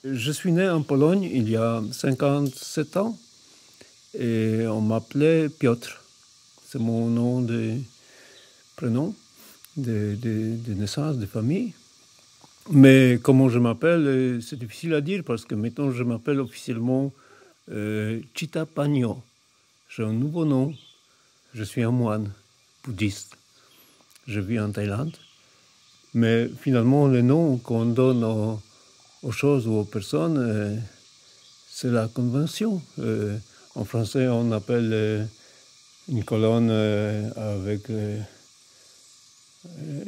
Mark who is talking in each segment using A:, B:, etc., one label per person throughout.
A: Je suis né en Pologne il y a 57 ans et on m'appelait Piotr. C'est mon nom de prénom, de naissance, de famille. Mais comment je m'appelle, c'est difficile à dire parce que maintenant je m'appelle officiellement Chita Pagno. J'ai un nouveau nom. Je suis un moine bouddhiste. Je vis en Thaïlande. Mais finalement, le nom qu'on donne aux choses ou aux personnes, c'est la convention. En français, on appelle une colonne avec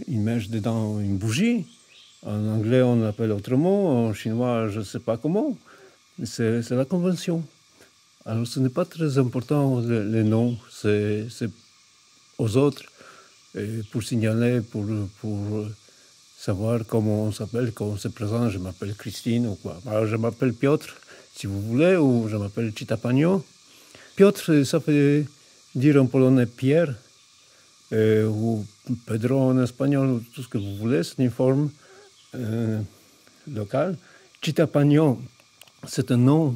A: une mèche dedans, une bougie. En anglais, on l'appelle autrement. En chinois, je ne sais pas comment. C'est la convention. Alors, ce n'est pas très important le nom. C'est aux autres pour signaler, pour savoir comment on s'appelle, quand on se présente. Je m'appelle Christine ou quoi. Alors, je m'appelle Piotr, si vous voulez, ou je m'appelle Chita Pagno. Piotr, ça veut dire en polonais Pierre, ou Pedro en espagnol, ou tout ce que vous voulez. C'est une forme locale. Chita Pagno, c'est un nom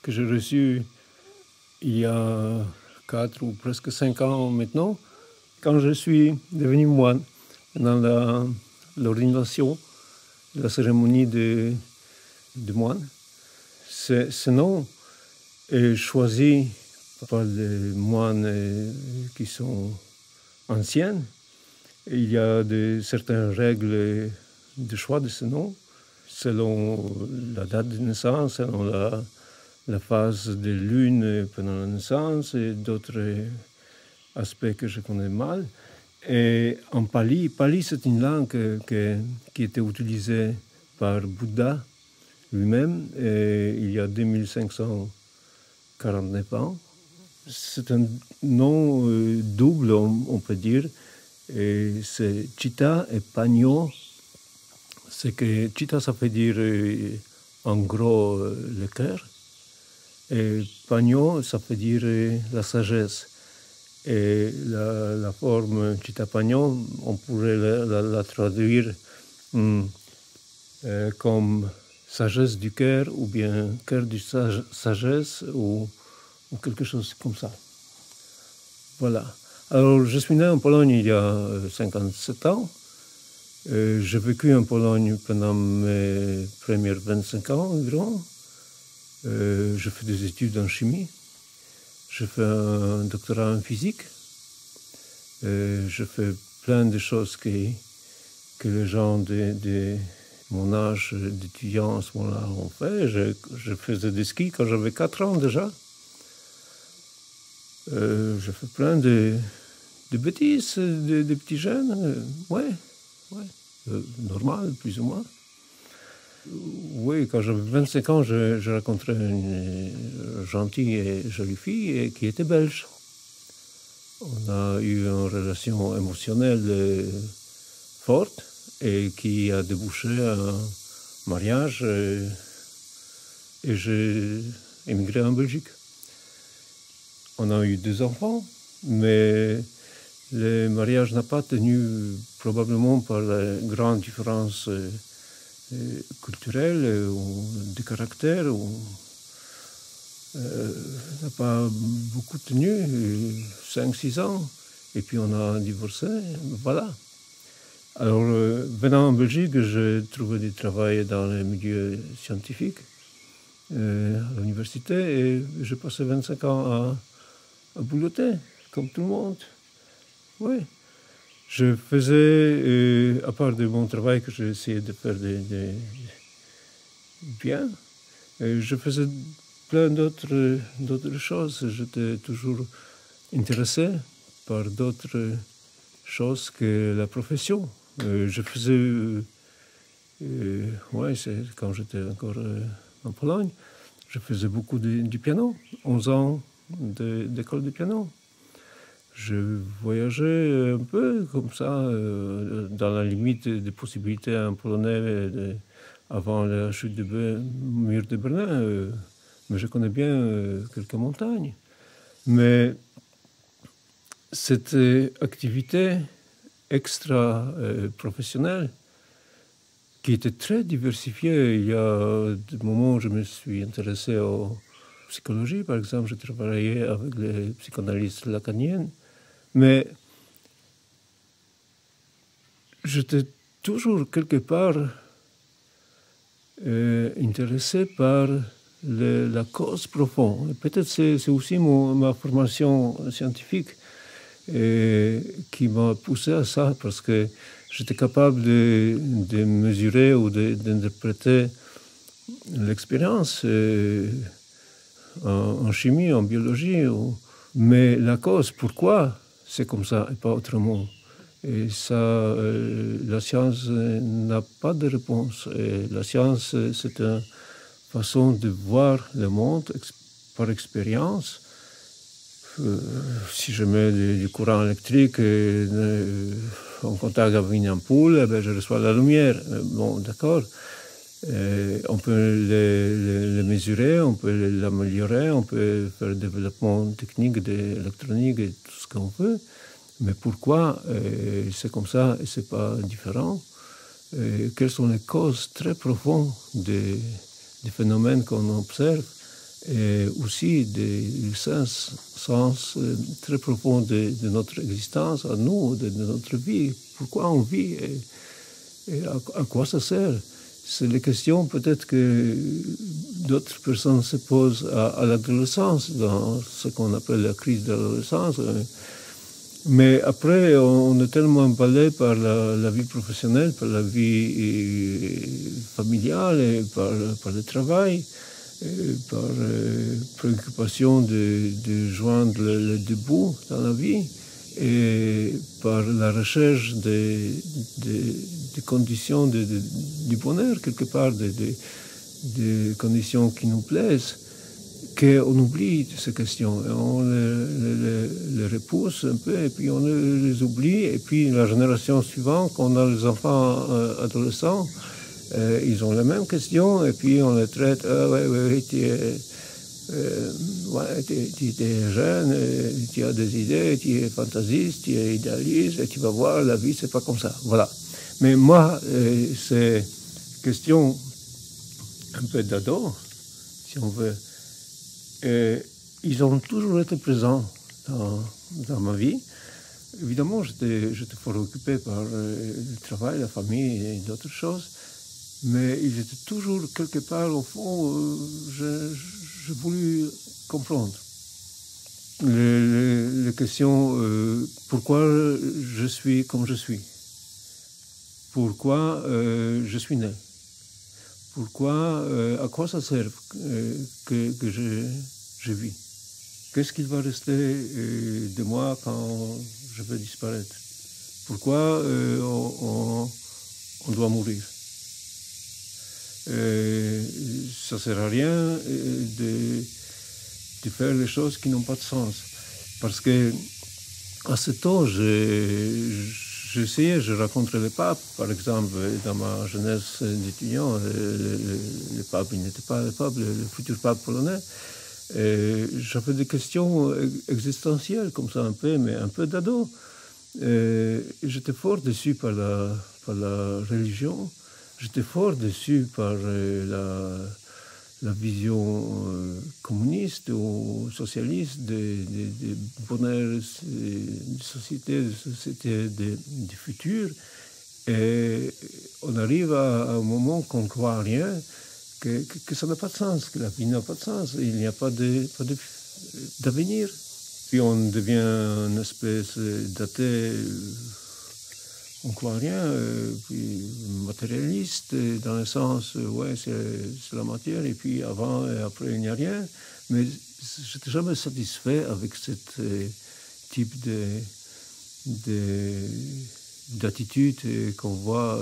A: que j'ai reçu il y a 4 ou presque 5 ans maintenant, quand je suis devenu moine dans l'ordination, la cérémonie de moine. Ce nom est choisi par les moines qui sont anciens. Il y a certaines règles de choix de ce nom, selon la date de naissance, selon la phase de lune pendant la naissance et d'autres aspects que je connais mal. Et en Pali, c'est une langue qui était utilisée par Bouddha lui-même il y a 2549 ans. C'est un nom double, on peut dire. Et c'est Chita et Pagno. C'est que Chita, ça veut dire en gros le cœur. Et Pagno, ça veut dire la sagesse. Et la forme Chita Pagno, on pourrait la traduire comme sagesse du cœur, ou bien cœur de sagesse, ou quelque chose comme ça. Voilà. Alors, je suis né en Pologne il y a 57 ans. J'ai vécu en Pologne pendant mes premiers 25 ans environ. Je fais des études en chimie. Je fais un doctorat en physique. Je fais plein de choses que les gens de mon âge d'étudiant à ce moment-là ont fait. Je faisais du ski quand j'avais 4 ans déjà. Je fais plein de bêtises, de petits jeunes. Ouais. Normal, plus ou moins. Oui, quand j'avais 25 ans, je rencontrais une gentille et jolie fille qui était belge. On a eu une relation émotionnelle forte et qui a débouché un mariage et j'ai émigré en Belgique. On a eu 2 enfants, mais le mariage n'a pas tenu probablement par la grande différence culturelle ou de caractère. N'a pas beaucoup tenu, 5-6 ans, et puis on a divorcé, voilà. Alors, venant en Belgique, j'ai trouvé du travail dans le milieu scientifique, à l'université, et j'ai passé 25 ans à boulotter, comme tout le monde. Oui. Je faisais, à part de mon travail que j'ai essayé de faire bien, je faisais plein d'autres choses. J'étais toujours intéressé par d'autres choses que la profession. Je faisais, c'est quand j'étais encore en Pologne, je faisais beaucoup du piano, 11 ans d'école de piano. Je voyageais un peu comme ça, dans la limite des possibilités en polonais avant la chute du mur de Berlin. Mais je connais bien quelques montagnes. Mais cette activité extra-professionnelle qui était très diversifié. Il y a des moments où je me suis intéressé aux psychologie, par exemple. J'ai travaillé avec les psychanalystes lacaniennes, mais j'étais toujours quelque part intéressé par la cause profonde. Et peut-être c'est aussi ma formation scientifique qui m'a poussé à ça, parce que j'étais capable de mesurer ou d'interpréter l'expérience en chimie, en biologie, mais la cause, pourquoi c'est comme ça et pas autrement. Et ça, la science n'a pas de réponse. Et la science, c'est une façon de voir le monde par expérience. Si je mets du courant électrique en contact avec une ampoule, eh bien, je reçois la lumière. Bon, d'accord. On peut le mesurer, on peut l'améliorer, on peut faire le développement technique d'électronique et tout ce qu'on veut. Mais pourquoi c'est comme ça et c'est pas différent? Quelles sont les causes très profondes des phénomènes qu'on observe et aussi des sens très profonds de notre existence à nous, de notre vie? Pourquoi on vit et à quoi ça sert? C'est les questions peut-être que d'autres personnes se posent à l'adolescence, dans ce qu'on appelle la crise de l'adolescence. Mais après, on est tellement emballé par la vie professionnelle, par la vie familiale, et par le travail, par préoccupation de joindre le debout dans la vie, et par la recherche des conditions du bonheur, quelque part, des conditions qui nous plaisent, qu'on oublie ces questions. Et on les repousse un peu, et puis on les oublie, et puis la génération suivante, quand on a les enfants adolescents, ils ont les mêmes questions, et puis on les traite, tu es jeune, tu as des idées, tu es fantasiste, tu es idéaliste, et tu vas voir, la vie, c'est pas comme ça. Voilà. Mais moi, ces questions un peu d'ado, si on veut, ils ont toujours été présents dans ma vie. Évidemment, j'étais fort occupé par le travail, la famille et d'autres choses, mais ils étaient toujours quelque part, au fond, j'ai voulu comprendre. Les questions, pourquoi je suis comme je suis? Pourquoi je suis né? Pourquoi, à quoi ça sert que je vis? Qu'est-ce qu'il va rester de moi quand je vais disparaître? Pourquoi on doit mourir? Ça ne sert à rien de faire les choses qui n'ont pas de sens. Parce que à cet âge, j'essayais, je rencontrais le pape, par exemple, dans ma jeunesse d'étudiant. Le pape, il n'était pas le pape, le futur pape polonais. J'avais des questions existentielles, comme ça un peu, mais un peu d'ado. J'étais fort déçu par la religion. J'étais fort déçu par la vision communiste ou socialiste du bonheur de société du futur. Et on arrive à un moment qu'on ne croit à rien, que ça n'a pas de sens, que la vie n'a pas de sens, il n'y a pas d'avenir. Puis on devient une espèce d'athée, on ne croit à rien, puis matérialiste, dans le sens, ouais, c'est la matière, et puis avant et après, il n'y a rien. Mais je n'étais jamais satisfait avec ce type d'attitude qu'on voit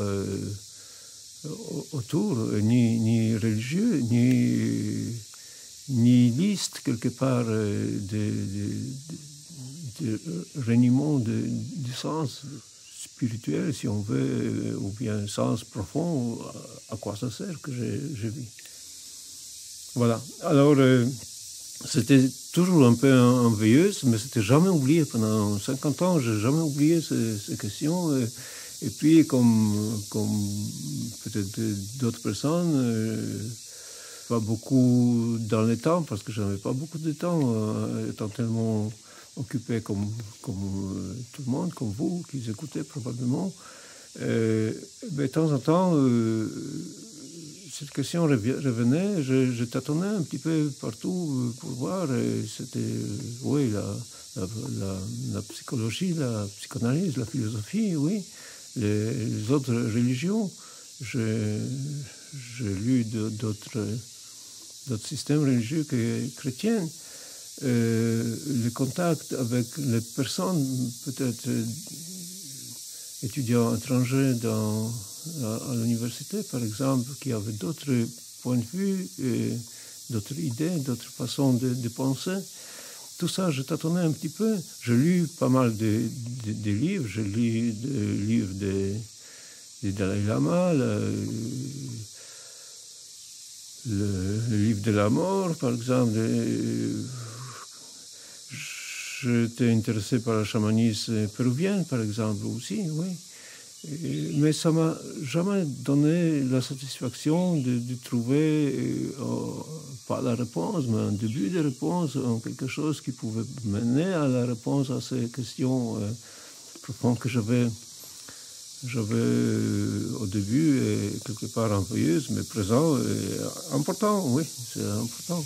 A: autour, ni religieux, ni liste quelque part de reniement du sens spirituel, si on veut, ou bien sens profond, à quoi ça sert que je vis. Voilà. Alors, c'était toujours un peu enveilleuse, mais c'était jamais oublié. Pendant 50 ans, je n'ai jamais oublié ces questions. Et puis, comme peut-être d'autres personnes, pas beaucoup dans le temps, parce que je n'avais pas beaucoup de temps, étant tellement occupé comme tout le monde, comme vous, qui écoutez probablement. Mais de temps en temps, cette question revenait, je tâtonnais un petit peu partout pour voir. C'était, oui, la psychologie, la psychanalyse, la philosophie, oui, les autres religions. J'ai lu d'autres systèmes religieux que chrétiens. Le contact avec les personnes, peut-être étudiants étrangers à l'université, par exemple, qui avaient d'autres points de vue, d'autres idées, d'autres façons de penser. Tout ça, je tâtonnais un petit peu. J'ai lu pas mal de livres. J'ai lu des livres de Dalai Lama, le livre de la mort, par exemple. J'étais intéressé par le chamanisme péruvien, par exemple, aussi, oui. Mais ça m'a jamais donné la satisfaction de trouver, pas la réponse, mais un début de réponse, quelque chose qui pouvait mener à la réponse à ces questions profondes que j'avais au début, quelque part ennuyeuses, mais présent, important, oui, c'est important.